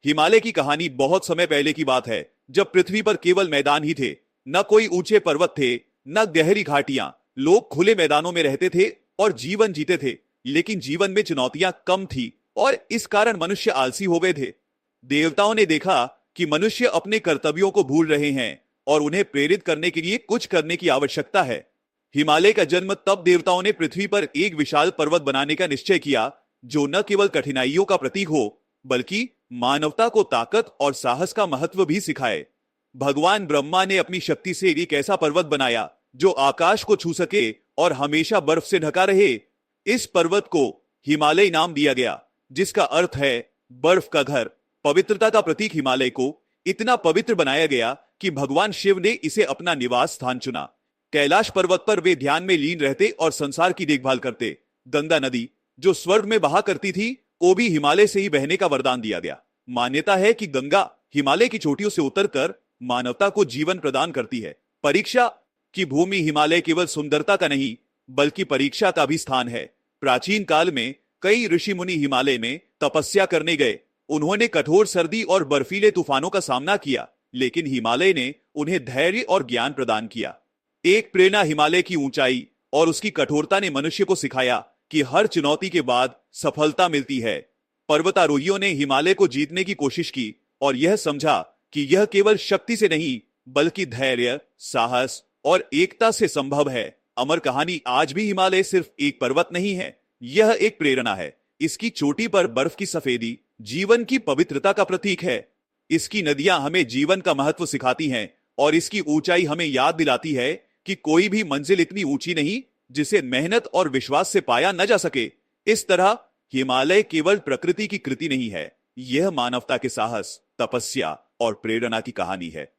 हिमालय की कहानी बहुत समय पहले की बात है, जब पृथ्वी पर केवल मैदान ही थे। न कोई ऊंचे पर्वत थे, न गहरी घाटियां। लोग खुले मैदानों में रहते थे और जीवन जीते थे। लेकिन जीवन में चुनौतियां कम थी और इस कारण मनुष्य आलसी हो गए थे। देवताओं ने देखा कि मनुष्य अपने कर्तव्यों को भूल रहे हैं और उन्हें प्रेरित करने के लिए कुछ करने की आवश्यकता है। हिमालय का जन्म तब देवताओं ने पृथ्वी पर एक विशाल पर्वत बनाने का निश्चय किया, जो न केवल कठिनाइयों का प्रतीक हो, बल्कि मानवता को ताकत और साहस का महत्व भी सिखाए। भगवान ब्रह्मा ने अपनी शक्ति से एक ऐसा पर्वत बनाया जो आकाश को छू सके और हमेशा बर्फ से ढका रहे। इस पर्वत को हिमालय नाम दिया गया, जिसका अर्थ है बर्फ का घर। पवित्रता का प्रतीक हिमालय को इतना पवित्र बनाया गया कि भगवान शिव ने इसे अपना निवास स्थान चुना। कैलाश पर्वत पर वे ध्यान में लीन रहते और संसार की देखभाल करते। गंगा नदी, जो स्वर्ग में बहा करती थी, को भी हिमालय से ही बहने का वरदान दिया गया। मान्यता है कि गंगा हिमालय की चोटियों से उतरकर मानवता को जीवन प्रदान करती है। परीक्षा की भूमि हिमालय केवल सुंदरता का नहीं, बल्कि परीक्षा का भी स्थान है। प्राचीन काल में कई ऋषि मुनि हिमालय में तपस्या करने गए। उन्होंने कठोर सर्दी और बर्फीले तूफानों का सामना किया, लेकिन हिमालय ने उन्हें धैर्य और ज्ञान प्रदान किया। एक प्रेरणा हिमालय की ऊंचाई और उसकी कठोरता ने मनुष्य को सिखाया कि हर चुनौती के बाद सफलता मिलती है। पर्वतारोहियों ने हिमालय को जीतने की कोशिश की और यह समझा कि यह केवल शक्ति से नहीं, बल्कि धैर्य, साहस और एकता से संभव है। अमर कहानी आज भी हिमालय सिर्फ एक पर्वत नहीं है, यह एक प्रेरणा है। इसकी चोटी पर बर्फ की सफेदी जीवन की पवित्रता का प्रतीक है। इसकी नदियां हमें जीवन का महत्व सिखाती हैं और इसकी ऊंचाई हमें याद दिलाती है कि कोई भी मंजिल इतनी ऊंची नहीं जिसे मेहनत और विश्वास से पाया न जा सके। इस तरह हिमालय केवल प्रकृति की कृति नहीं है, यह मानवता के साहस, तपस्या और प्रेरणा की कहानी है।